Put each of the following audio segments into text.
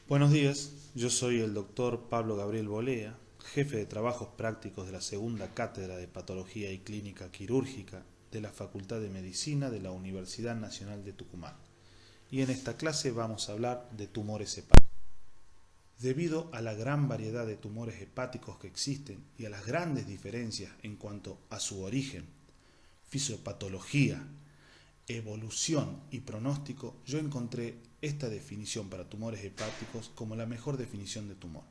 Buenos días, yo soy el doctor Pablo Gabriel Bolea, jefe de trabajos prácticos de la segunda cátedra de Patología y Clínica Quirúrgica de la Facultad de Medicina de la Universidad Nacional de Tucumán. Y en esta clase vamos a hablar de tumores hepáticos. Debido a la gran variedad de tumores hepáticos que existen y a las grandes diferencias en cuanto a su origen, fisiopatología, evolución y pronóstico, yo encontré esta definición para tumores hepáticos como la mejor definición de tumor.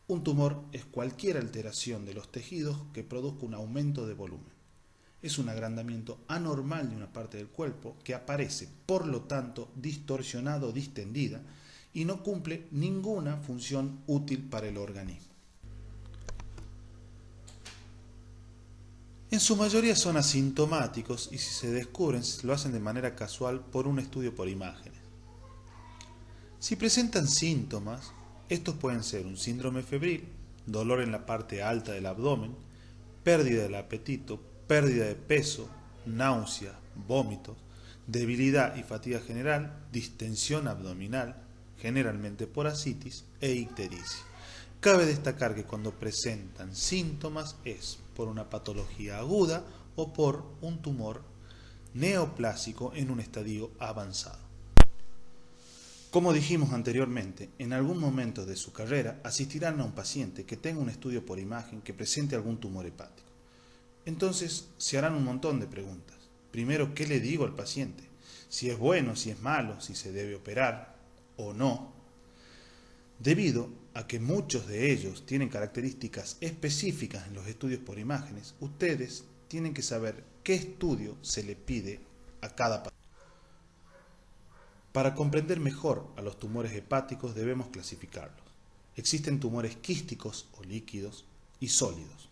Un tumor es cualquier alteración de los tejidos que produzca un aumento de volumen. Es un agrandamiento anormal de una parte del cuerpo que aparece, por lo tanto, distorsionado o distendida y no cumple ninguna función útil para el organismo. En su mayoría son asintomáticos y si se descubren lo hacen de manera casual por un estudio por imágenes. Si presentan síntomas, estos pueden ser un síndrome febril, dolor en la parte alta del abdomen, pérdida del apetito, pérdida de peso, náusea, vómitos, debilidad y fatiga general, distensión abdominal, generalmente por ascitis e ictericia. Cabe destacar que cuando presentan síntomas es por una patología aguda o por un tumor neoplásico en un estadio avanzado. Como dijimos anteriormente, en algún momento de su carrera asistirán a un paciente que tenga un estudio por imagen que presente algún tumor hepático. Entonces se harán un montón de preguntas. Primero, ¿qué le digo al paciente? Si es bueno, si es malo, si se debe operar o no. Debido a que muchos de ellos tienen características específicas en los estudios por imágenes, ustedes tienen que saber qué estudio se le pide a cada paciente. Para comprender mejor a los tumores hepáticos debemos clasificarlos. Existen tumores quísticos o líquidos y sólidos.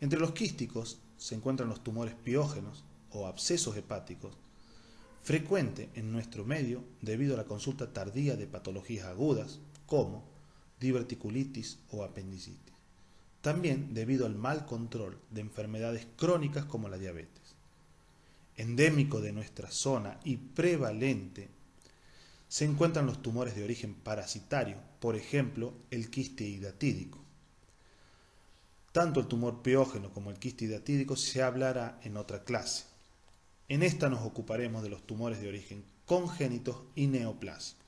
Entre los quísticos se encuentran los tumores piógenos o abscesos hepáticos, frecuente en nuestro medio debido a la consulta tardía de patologías agudas como diverticulitis o apendicitis. También debido al mal control de enfermedades crónicas como la diabetes. Endémico de nuestra zona y prevalente se encuentran los tumores de origen parasitario, por ejemplo el quiste hidatídico. Tanto el tumor piógeno como el quiste hidatídico se hablará en otra clase. En esta nos ocuparemos de los tumores de origen congénitos y neoplásicos.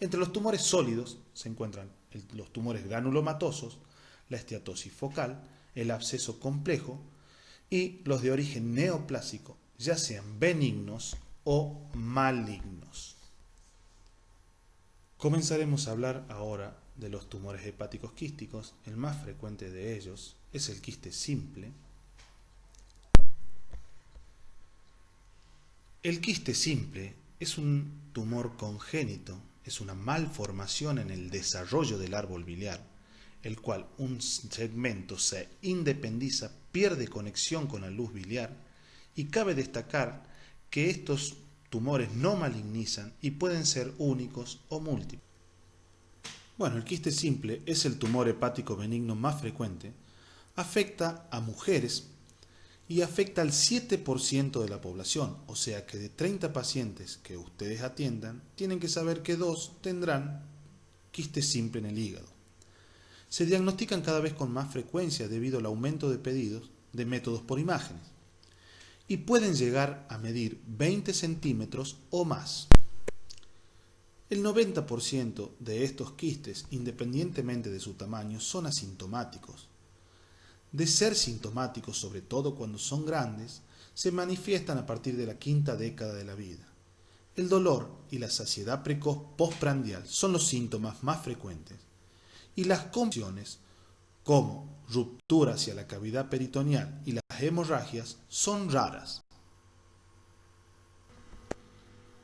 Entre los tumores sólidos se encuentran los tumores granulomatosos, la esteatosis focal, el absceso complejo y los de origen neoplásico, ya sean benignos o malignos. Comenzaremos a hablar ahora de los tumores hepáticos quísticos. El más frecuente de ellos es el quiste simple. El quiste simple es un tumor congénito, es una malformación en el desarrollo del árbol biliar, el cual un segmento se independiza, pierde conexión con la luz biliar y cabe destacar que estos tumores no malignizan y pueden ser únicos o múltiples. Bueno, el quiste simple es el tumor hepático benigno más frecuente, afecta a mujeres y afecta al 7% de la población, o sea que de 30 pacientes que ustedes atiendan, tienen que saber que 2 tendrán quiste simple en el hígado. Se diagnostican cada vez con más frecuencia debido al aumento de pedidos de métodos por imágenes y pueden llegar a medir 20 centímetros o más. El 90% de estos quistes, independientemente de su tamaño, son asintomáticos. De ser sintomáticos, sobre todo cuando son grandes, se manifiestan a partir de la quinta década de la vida. El dolor y la saciedad precoz postprandial son los síntomas más frecuentes y las complicaciones como ruptura hacia la cavidad peritoneal y las hemorragias son raras.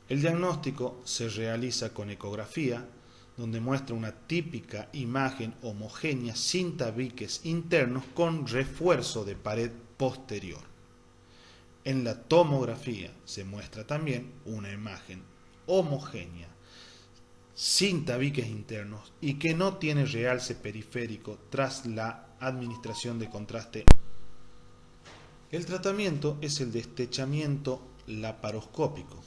El diagnóstico se realiza con ecografía, donde muestra una típica imagen homogénea sin tabiques internos con refuerzo de pared posterior. En la tomografía se muestra también una imagen homogénea, sin tabiques internos y que no tiene realce periférico tras la administración de contraste. El tratamiento es el destechamiento laparoscópico,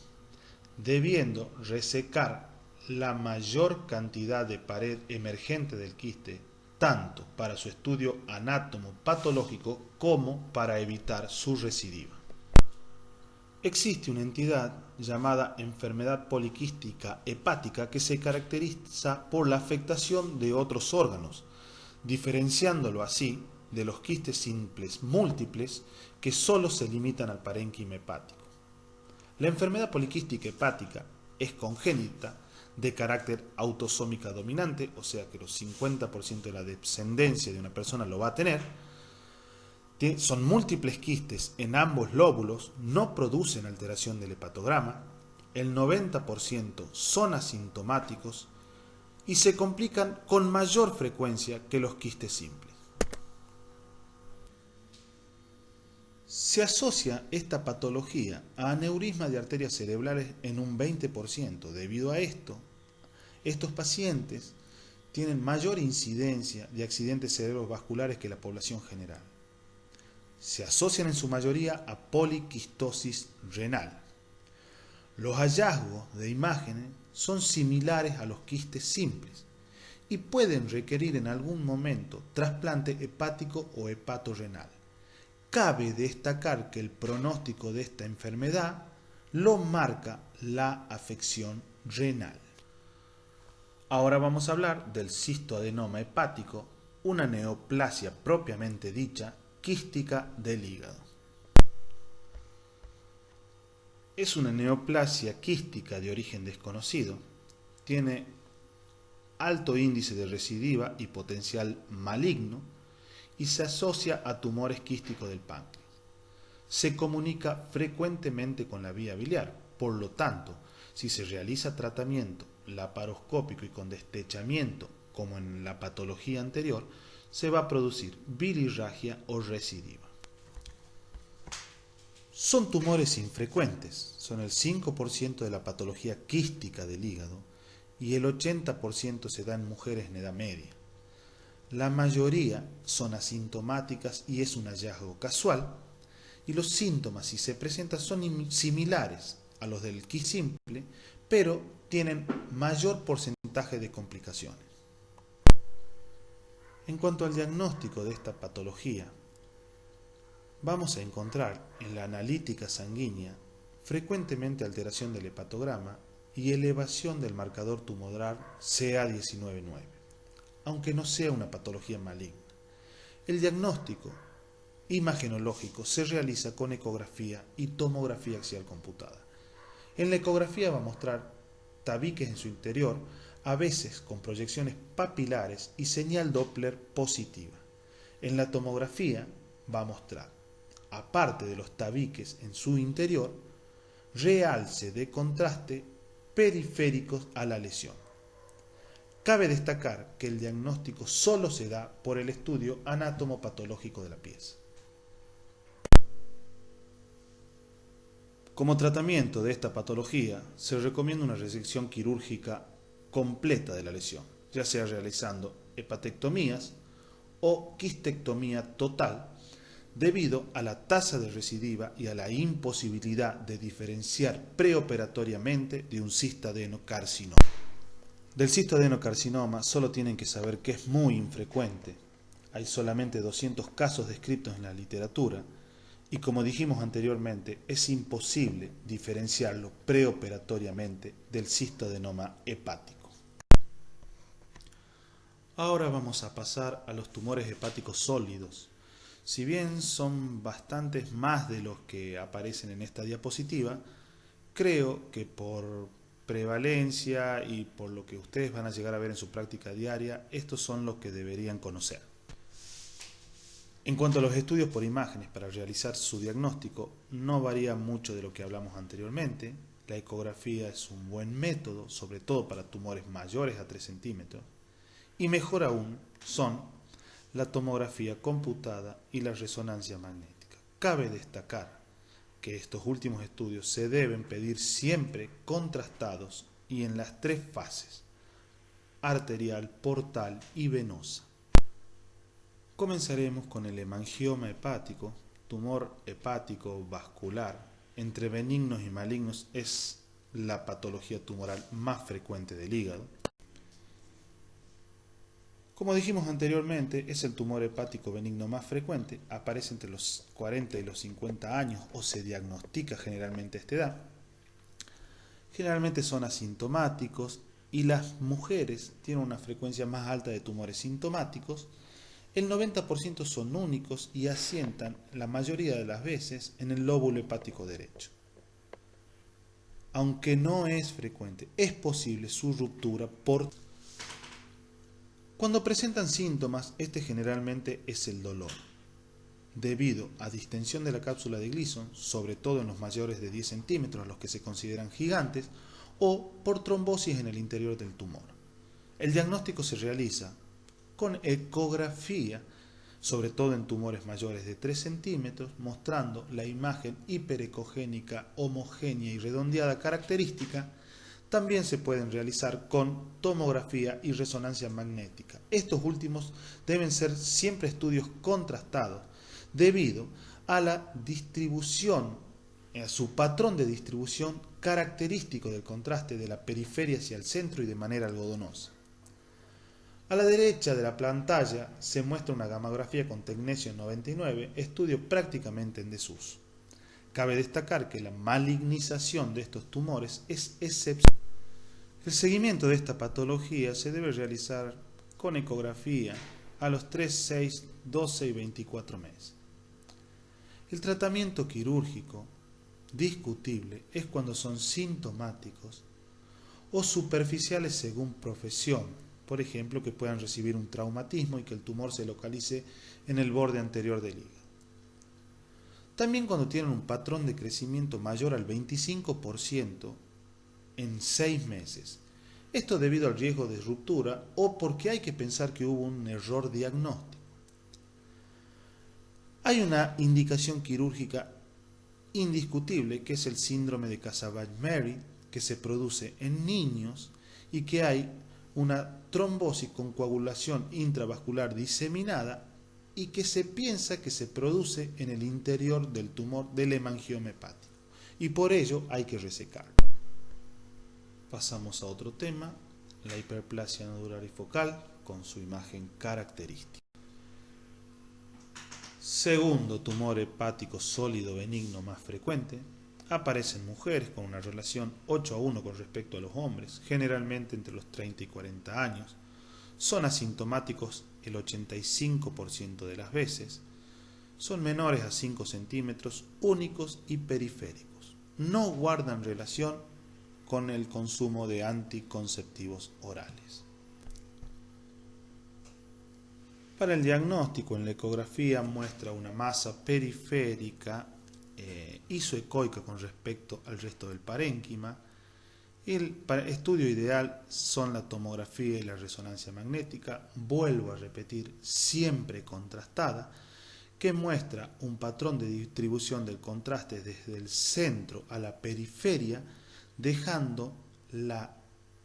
debiendo resecar la mayor cantidad de pared emergente del quiste, tanto para su estudio anátomo-patológico como para evitar su recidiva. Existe una entidad llamada enfermedad poliquística hepática que se caracteriza por la afectación de otros órganos, diferenciándolo así de los quistes simples múltiples que solo se limitan al parénquima hepático. La enfermedad poliquística hepática es congénita, de carácter autosómica dominante, o sea que los 50% de la descendencia de una persona lo va a tener. Son múltiples quistes en ambos lóbulos, no producen alteración del hepatograma, el 90% son asintomáticos y se complican con mayor frecuencia que los quistes simples. Se asocia esta patología a aneurisma de arterias cerebrales en un 20%. Debido a esto, estos pacientes tienen mayor incidencia de accidentes cerebrovasculares que la población general. Se asocian en su mayoría a poliquistosis renal. Los hallazgos de imágenes son similares a los quistes simples y pueden requerir en algún momento trasplante hepático o hepatorrenal. Cabe destacar que el pronóstico de esta enfermedad lo marca la afección renal. Ahora vamos a hablar del cistoadenoma hepático, una neoplasia propiamente dicha, quística del hígado. Es una neoplasia quística de origen desconocido. Tiene alto índice de recidiva y potencial maligno y se asocia a tumores quísticos del páncreas. Se comunica frecuentemente con la vía biliar, por lo tanto, si se realiza tratamiento laparoscópico y con destechamiento, como en la patología anterior, se va a producir bilirragia o recidiva. Son tumores infrecuentes, son el 5% de la patología quística del hígado y el 80% se da en mujeres en edad media. La mayoría son asintomáticas y es un hallazgo casual, y los síntomas, si se presentan, son similares a los del quiste simple, pero tienen mayor porcentaje de complicaciones. En cuanto al diagnóstico de esta patología, vamos a encontrar en la analítica sanguínea frecuentemente alteración del hepatograma y elevación del marcador tumoral CA19-9, aunque no sea una patología maligna. El diagnóstico imagenológico se realiza con ecografía y tomografía axial computada. En la ecografía va a mostrar tabiques en su interior, a veces con proyecciones papilares y señal Doppler positiva. En la tomografía va a mostrar, aparte de los tabiques en su interior, realce de contraste periféricos a la lesión. Cabe destacar que el diagnóstico solo se da por el estudio anatomopatológico de la pieza. Como tratamiento de esta patología, se recomienda una resección quirúrgica completa de la lesión, ya sea realizando hepatectomías o quistectomía total, debido a la tasa de recidiva y a la imposibilidad de diferenciar preoperatoriamente de un cistadenocarcinoma. Del cistadenocarcinoma solo tienen que saber que es muy infrecuente. Hay solamente 200 casos descritos en la literatura y, como dijimos anteriormente, es imposible diferenciarlo preoperatoriamente del cistoadenoma hepático. Ahora vamos a pasar a los tumores hepáticos sólidos. Si bien son bastantes más de los que aparecen en esta diapositiva, creo que por prevalencia y por lo que ustedes van a llegar a ver en su práctica diaria, estos son los que deberían conocer. En cuanto a los estudios por imágenes para realizar su diagnóstico, no varía mucho de lo que hablamos anteriormente. La ecografía es un buen método, sobre todo para tumores mayores a 3 centímetros, y mejor aún son la tomografía computada y la resonancia magnética. Cabe destacar que estos últimos estudios se deben pedir siempre contrastados y en las 3 fases: arterial, portal y venosa. Comenzaremos con el hemangioma hepático, tumor hepático vascular. Entre benignos y malignos es la patología tumoral más frecuente del hígado. Como dijimos anteriormente, es el tumor hepático benigno más frecuente, aparece entre los 40 y los 50 años o se diagnostica generalmente a esta edad. Generalmente son asintomáticos y las mujeres tienen una frecuencia más alta de tumores sintomáticos. El 90% son únicos y asientan la mayoría de las veces en el lóbulo hepático derecho. Aunque no es frecuente, es posible su ruptura por... Cuando presentan síntomas, este generalmente es el dolor, debido a distensión de la cápsula de Gleason, sobre todo en los mayores de 10 centímetros, los que se consideran gigantes, o por trombosis en el interior del tumor. El diagnóstico se realiza con ecografía, sobre todo en tumores mayores de 3 centímetros, mostrando la imagen hiperecogénica homogénea y redondeada característica. También se pueden realizar con tomografía y resonancia magnética. Estos últimos deben ser siempre estudios contrastados debido a la distribución, a su patrón de distribución característico del contraste de la periferia hacia el centro y de manera algodonosa. A la derecha de la pantalla se muestra una gamografía con tecnesio 99, estudio prácticamente en desuso. Cabe destacar que la malignización de estos tumores es excepcional. El seguimiento de esta patología se debe realizar con ecografía a los 3, 6, 12 y 24 meses. El tratamiento quirúrgico discutible es cuando son sintomáticos o superficiales según profesión, por ejemplo, que puedan recibir un traumatismo y que el tumor se localice en el borde anterior del hígado. También cuando tienen un patrón de crecimiento mayor al 25% en 6 meses. Esto debido al riesgo de ruptura o porque hay que pensar que hubo un error diagnóstico. Hay una indicación quirúrgica indiscutible que es el síndrome de Casablanca-Mary, que se produce en niños y que hay una trombosis con coagulación intravascular diseminada y que se piensa que se produce en el interior del tumor del hemangioma hepático y por ello hay que resecar. Pasamos a otro tema, la hiperplasia nodular y focal con su imagen característica. Segundo tumor hepático sólido benigno más frecuente, aparece en mujeres con una relación 8:1 con respecto a los hombres, generalmente entre los 30 y 40 años. Son asintomáticos el 85% de las veces. Son menores a 5 centímetros, únicos y periféricos. No guardan relación con el consumo de anticonceptivos orales. Para el diagnóstico, en la ecografía muestra una masa periférica isoecoica con respecto al resto del parénquima. El estudio ideal son la tomografía y la resonancia magnética, vuelvo a repetir, siempre contrastada, que muestra un patrón de distribución del contraste desde el centro a la periferia, dejando la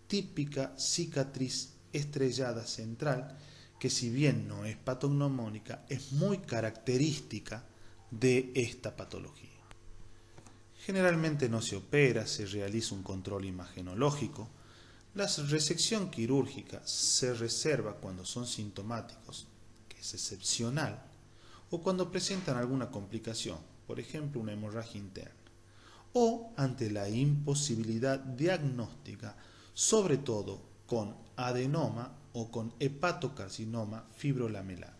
típica cicatriz estrellada central, que si bien no es patognomónica, es muy característica de esta patología. Generalmente no se opera, se realiza un control imagenológico. La resección quirúrgica se reserva cuando son sintomáticos, que es excepcional, o cuando presentan alguna complicación, por ejemplo una hemorragia interna, o ante la imposibilidad diagnóstica, sobre todo con adenoma o con hepatocarcinoma fibrolamelar.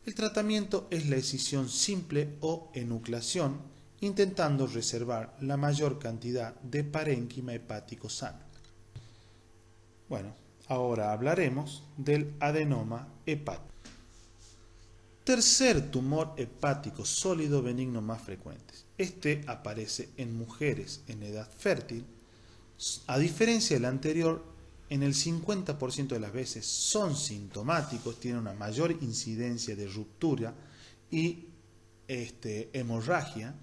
El tratamiento es la excisión simple o enucleación, intentando reservar la mayor cantidad de parénquima hepático sano. Bueno, ahora hablaremos del adenoma hepático. Tercer tumor hepático sólido benigno más frecuente. Este aparece en mujeres en edad fértil. A diferencia del anterior, en el 50% de las veces son sintomáticos, tienen una mayor incidencia de ruptura y hemorragia.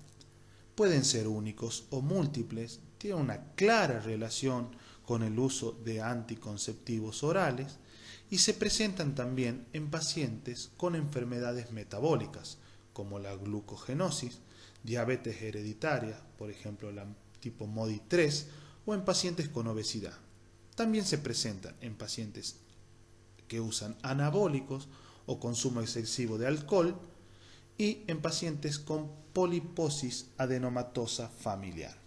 Pueden ser únicos o múltiples, tienen una clara relación con el uso de anticonceptivos orales y se presentan también en pacientes con enfermedades metabólicas como la glucogenosis, diabetes hereditaria, por ejemplo la tipo MODY 3 o en pacientes con obesidad. También se presentan en pacientes que usan anabólicos o consumo excesivo de alcohol y en pacientes con poliposis adenomatosa familiar.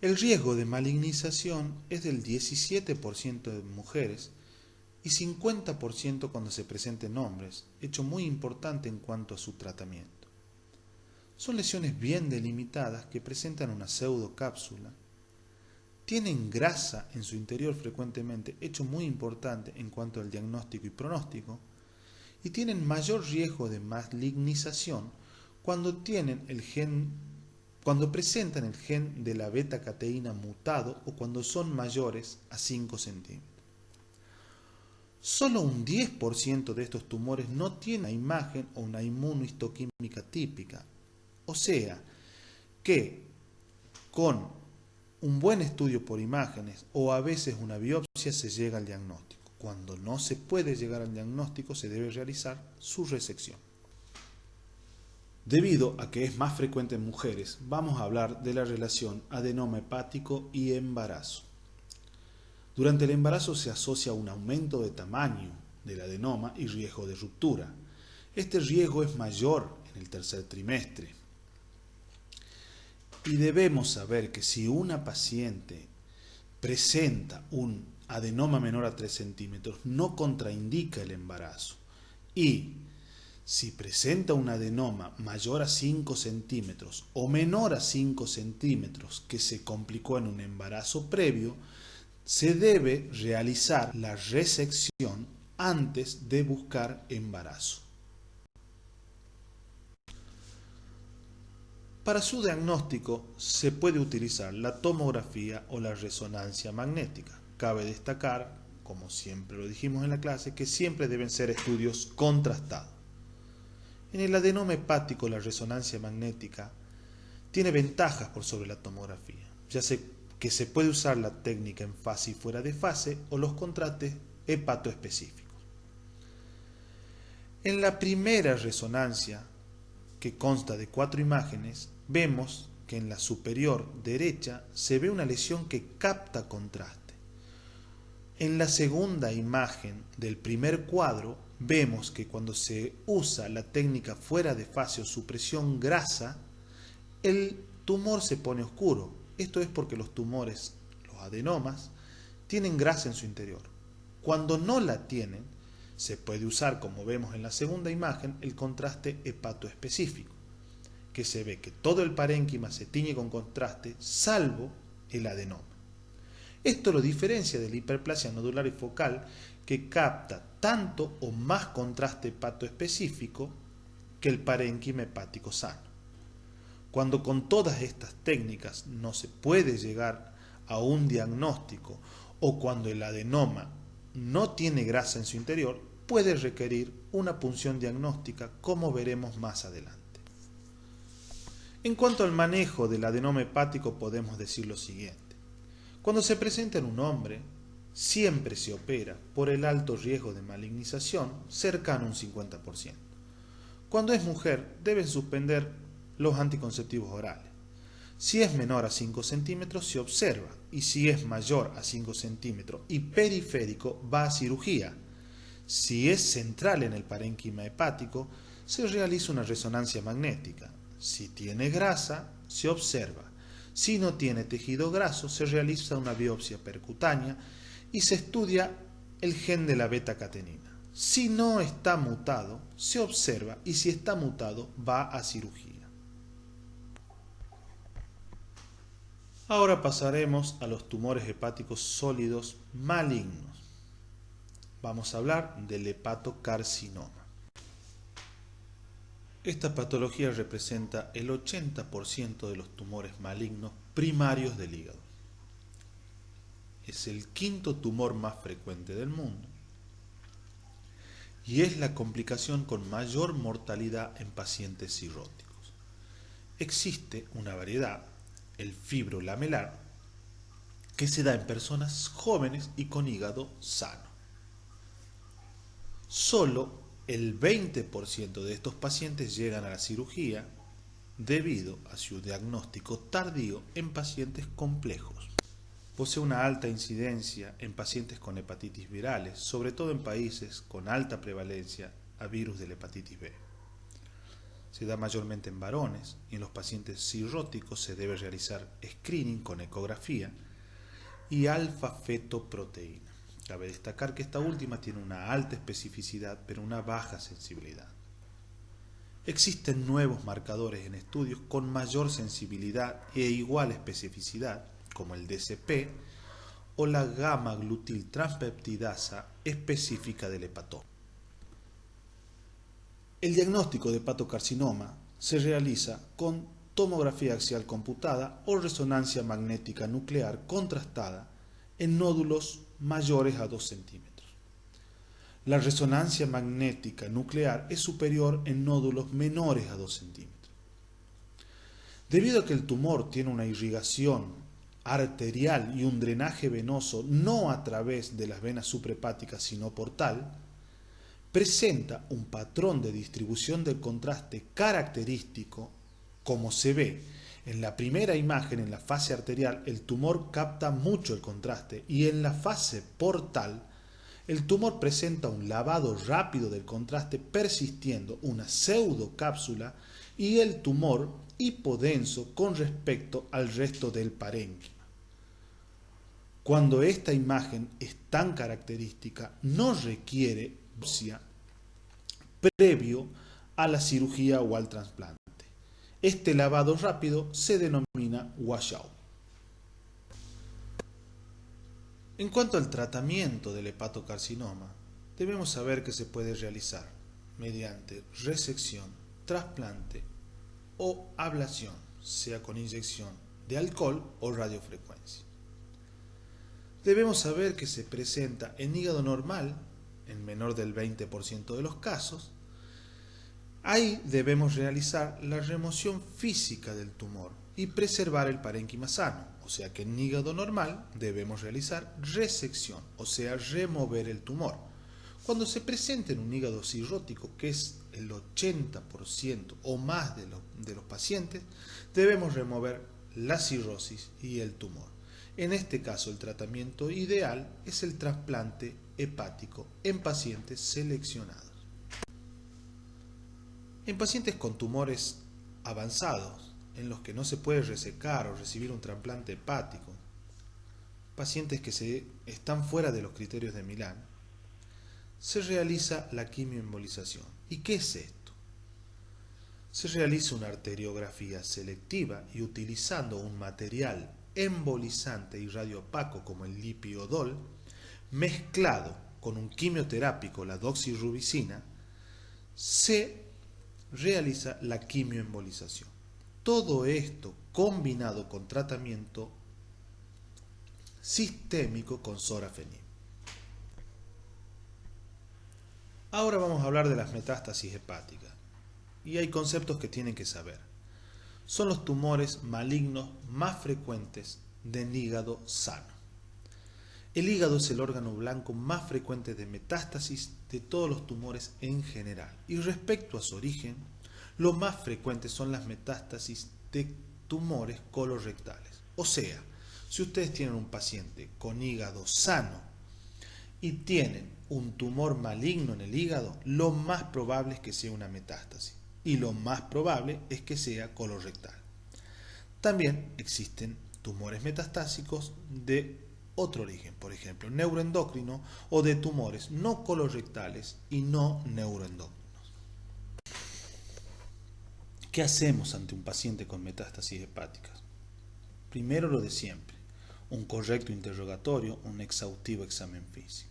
El riesgo de malignización es del 17% de mujeres y 50% cuando se presenten hombres, hecho muy importante en cuanto a su tratamiento. Son lesiones bien delimitadas que presentan una pseudocápsula, tienen grasa en su interior frecuentemente, hecho muy importante en cuanto al diagnóstico y pronóstico, y tienen mayor riesgo de malignización cuando presentan el gen de la beta-cateína mutado o cuando son mayores a 5 centímetros. Solo un 10% de estos tumores no tienen una imagen o una inmunohistoquímica típica, o sea que con un buen estudio por imágenes o a veces una biopsia se llega al diagnóstico. Cuando no se puede llegar al diagnóstico se debe realizar su resección. Debido a que es más frecuente en mujeres, vamos a hablar de la relación adenoma hepático y embarazo. Durante el embarazo se asocia un aumento de tamaño del adenoma y riesgo de ruptura. Este riesgo es mayor en el tercer trimestre. Y debemos saber que si una paciente presenta un adenoma menor a 3 centímetros, no contraindica el embarazo. Y si presenta un adenoma mayor a 5 centímetros o menor a 5 centímetros que se complicó en un embarazo previo, se debe realizar la resección antes de buscar embarazo. Para su diagnóstico se puede utilizar la tomografía o la resonancia magnética. Cabe destacar, como siempre lo dijimos en la clase, que siempre deben ser estudios contrastados. En el adenoma hepático la resonancia magnética tiene ventajas por sobre la tomografía, ya que se puede usar la técnica en fase y fuera de fase o los contrastes hepatoespecíficos. En la primera resonancia, que consta de 4 imágenes, vemos que en la superior derecha se ve una lesión que capta contraste. En la segunda imagen del primer cuadro vemos que cuando se usa la técnica fuera de fase o supresión grasa, el tumor se pone oscuro. Esto es porque los tumores, los adenomas, tienen grasa en su interior. Cuando no la tienen, se puede usar, como vemos en la segunda imagen, el contraste hepatoespecífico, que se ve que todo el parénquima se tiñe con contraste, salvo el adenoma. Esto lo diferencia de la hiperplasia nodular y focal, que capta tanto o más contraste hepatoespecífico que el parénquima hepático sano. Cuando con todas estas técnicas no se puede llegar a un diagnóstico o cuando el adenoma no tiene grasa en su interior, puede requerir una punción diagnóstica, como veremos más adelante. En cuanto al manejo del adenoma hepático podemos decir lo siguiente. Cuando se presenta en un hombre, siempre se opera por el alto riesgo de malignización, cercano a un 50%. Cuando es mujer, deben suspender los anticonceptivos orales. Si es menor a 5 centímetros, se observa, y si es mayor a 5 centímetros y periférico, va a cirugía. Si es central en el parénquima hepático, se realiza una resonancia magnética. Si tiene grasa, se observa. Si no tiene tejido graso, se realiza una biopsia percutánea y se estudia el gen de la beta-catenina. Si no está mutado, se observa, y si está mutado, va a cirugía. Ahora pasaremos a los tumores hepáticos sólidos malignos. Vamos a hablar del hepatocarcinoma. Esta patología representa el 80% de los tumores malignos primarios del hígado. Es el quinto tumor más frecuente del mundo y es la complicación con mayor mortalidad en pacientes cirróticos. Existe una variedad, el fibrolamelar, que se da en personas jóvenes y con hígado sano. Solo el 20% de estos pacientes llegan a la cirugía debido a su diagnóstico tardío en pacientes complejos. Posee una alta incidencia en pacientes con hepatitis virales, sobre todo en países con alta prevalencia a virus de la hepatitis B. Se da mayormente en varones y en los pacientes cirróticos se debe realizar screening con ecografía y alfa-fetoproteína. Cabe destacar que esta última tiene una alta especificidad pero una baja sensibilidad. Existen nuevos marcadores en estudios con mayor sensibilidad e igual especificidad, como el DCP o la gamma-glutiltranspeptidasa específica del hepatoma. El diagnóstico de hepatocarcinoma se realiza con tomografía axial computada o resonancia magnética nuclear contrastada en nódulos mayores a 2 centímetros. La resonancia magnética nuclear es superior en nódulos menores a 2 centímetros. Debido a que el tumor tiene una irrigación arterial y un drenaje venoso no a través de las venas suprahepáticas sino portal, presenta un patrón de distribución del contraste característico, como se ve en la primera imagen. En la fase arterial el tumor capta mucho el contraste y en la fase portal el tumor presenta un lavado rápido del contraste persistiendo una pseudocápsula y el tumor hipodenso con respecto al resto del parénquima. Cuando esta imagen es tan característica, no requiere biopsia previo a la cirugía o al trasplante. Este lavado rápido se denomina washout. En cuanto al tratamiento del hepatocarcinoma, debemos saber que se puede realizar mediante resección, trasplante o ablación, sea con inyección de alcohol o radiofrecuencia. Debemos saber que se presenta en hígado normal, en menor del 20% de los casos. Ahí debemos realizar la remoción física del tumor y preservar el parénquima sano, o sea que en hígado normal debemos realizar resección, o sea remover el tumor. Cuando se presenta en un hígado cirrótico, que es el 80% o más de los pacientes, debemos remover la cirrosis y el tumor. En este caso el tratamiento ideal es el trasplante hepático en pacientes seleccionados. En pacientes con tumores avanzados, en los que no se puede resecar o recibir un trasplante hepático, pacientes que están fuera de los criterios de Milán, se realiza la quimioembolización. ¿Y qué es esto? Se realiza una arteriografía selectiva y utilizando un material embolizante y radioopaco como el lipiodol, mezclado con un quimioterápico, la doxirubicina, se realiza la quimioembolización. Todo esto combinado con tratamiento sistémico con sorafenib. Ahora vamos a hablar de las metástasis hepáticas. Y hay conceptos que tienen que saber. Son los tumores malignos más frecuentes del hígado sano. El hígado es el órgano blanco más frecuente de metástasis de todos los tumores en general. Y respecto a su origen, lo más frecuentes son las metástasis de tumores colorectales. O sea, si ustedes tienen un paciente con hígado sano y tienen un tumor maligno en el hígado, lo más probable es que sea una metástasis. Y lo más probable es que sea colorectal. También existen tumores metastásicos de otro origen, por ejemplo, neuroendocrino o de tumores no colorectales y no neuroendocrinos. ¿Qué hacemos ante un paciente con metástasis hepáticas? Primero lo de siempre, un correcto interrogatorio, un exhaustivo examen físico.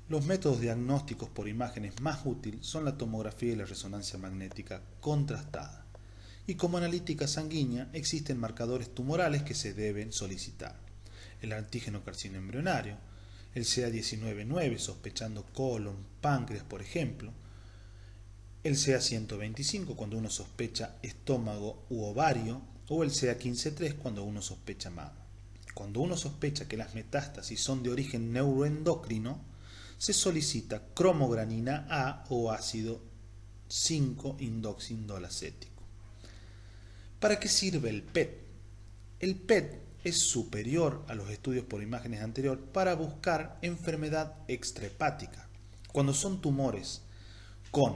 Los métodos diagnósticos por imágenes más útiles son la tomografía y la resonancia magnética contrastada. Y como analítica sanguínea existen marcadores tumorales que se deben solicitar. El antígeno carcino embrionario, el CA19-9 sospechando colon, páncreas por ejemplo, el CA125 cuando uno sospecha estómago u ovario o el CA15-3 cuando uno sospecha mama. Cuando uno sospecha que las metástasis son de origen neuroendocrino, se solicita cromogranina A o ácido 5-indoxindolacético. ¿Para qué sirve el PET? El PET es superior a los estudios por imágenes anterior para buscar enfermedad extrahepática. Cuando son tumores con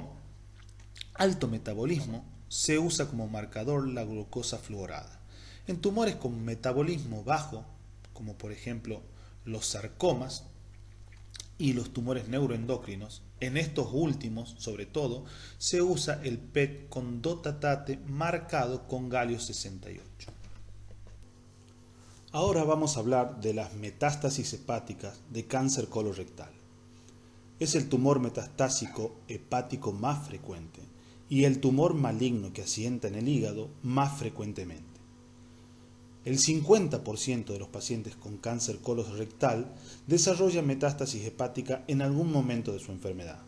alto metabolismo, se usa como marcador la glucosa fluorada. En tumores con metabolismo bajo, como por ejemplo los sarcomas y los tumores neuroendocrinos, en estos últimos, sobre todo, se usa el PET con dotatate marcado con galio 68. Ahora vamos a hablar de las metástasis hepáticas de cáncer colorectal. Es el tumor metastásico hepático más frecuente y el tumor maligno que asienta en el hígado más frecuentemente. El 50% de los pacientes con cáncer colorectal desarrolla metástasis hepática en algún momento de su enfermedad.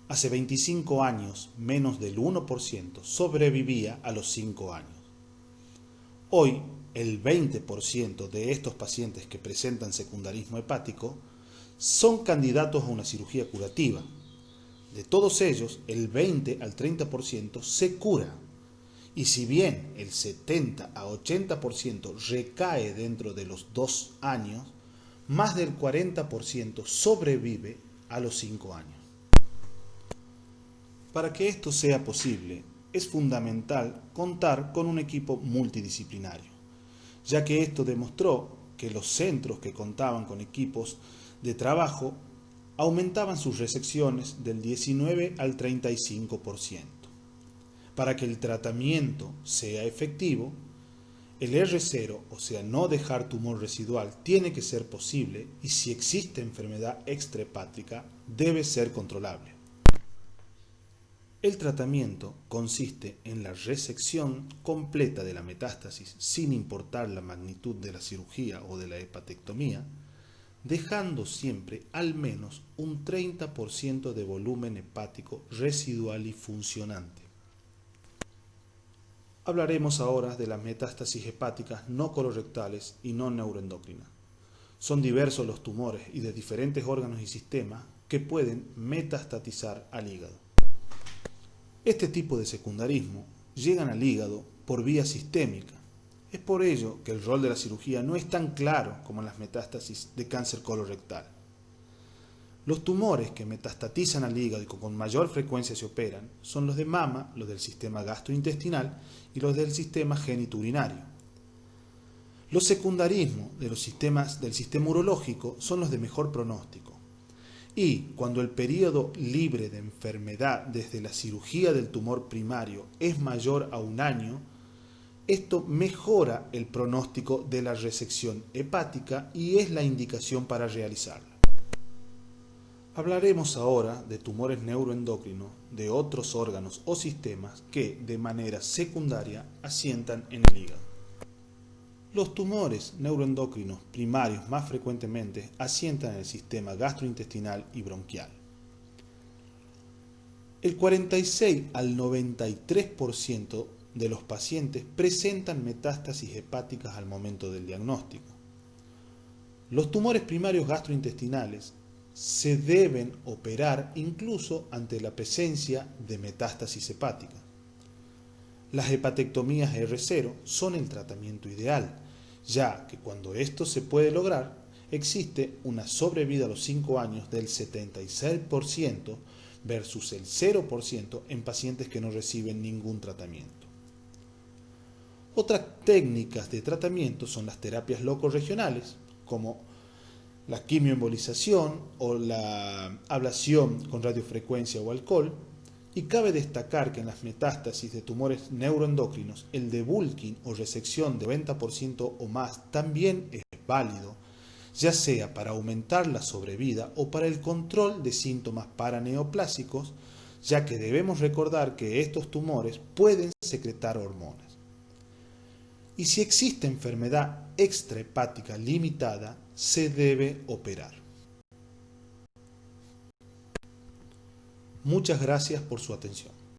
Hace 25 años, menos del 1% sobrevivía a los 5 años. Hoy, el 20% de estos pacientes que presentan secundarismo hepático son candidatos a una cirugía curativa. De todos ellos, el 20 al 30% se cura. Y si bien el 70 a 80% recae dentro de los 2 años, más del 40% sobrevive a los 5 años. Para que esto sea posible, es fundamental contar con un equipo multidisciplinario, ya que esto demostró que los centros que contaban con equipos de trabajo aumentaban sus resecciones del 19 al 35%. Para que el tratamiento sea efectivo, el R0, o sea, no dejar tumor residual, tiene que ser posible y si existe enfermedad extrahepática, debe ser controlable. El tratamiento consiste en la resección completa de la metástasis sin importar la magnitud de la cirugía o de la hepatectomía, dejando siempre al menos un 30% de volumen hepático residual y funcionante. Hablaremos ahora de las metástasis hepáticas no colorectales y no neuroendocrinas. Son diversos los tumores y de diferentes órganos y sistemas que pueden metastatizar al hígado. Este tipo de secundarismo llegan al hígado por vía sistémica. Es por ello que el rol de la cirugía no es tan claro como en las metástasis de cáncer colorectal. Los tumores que metastatizan al hígado y con mayor frecuencia se operan son los de mama, los del sistema gastrointestinal y los del sistema genitourinario. Los secundarismos de los sistemas del sistema urológico son los de mejor pronóstico. Y cuando el periodo libre de enfermedad desde la cirugía del tumor primario es mayor a 1 año, esto mejora el pronóstico de la resección hepática y es la indicación para realizarla. Hablaremos ahora de tumores neuroendocrinos de otros órganos o sistemas que de manera secundaria asientan en el hígado. Los tumores neuroendocrinos primarios más frecuentemente asientan en el sistema gastrointestinal y bronquial. El 46 al 93% de los pacientes presentan metástasis hepáticas al momento del diagnóstico. Los tumores primarios gastrointestinales se deben operar incluso ante la presencia de metástasis hepática. Las hepatectomías R0 son el tratamiento ideal, ya que cuando esto se puede lograr, existe una sobrevida a los 5 años del 76% versus el 0% en pacientes que no reciben ningún tratamiento. Otras técnicas de tratamiento son las terapias locorregionales, como la quimioembolización o la ablación con radiofrecuencia o alcohol, y cabe destacar que en las metástasis de tumores neuroendocrinos el debulking o resección de 90% o más también es válido, ya sea para aumentar la sobrevida o para el control de síntomas paraneoplásicos, ya que debemos recordar que estos tumores pueden secretar hormonas. Y si existe enfermedad extrahepática limitada, se debe operar. Muchas gracias por su atención.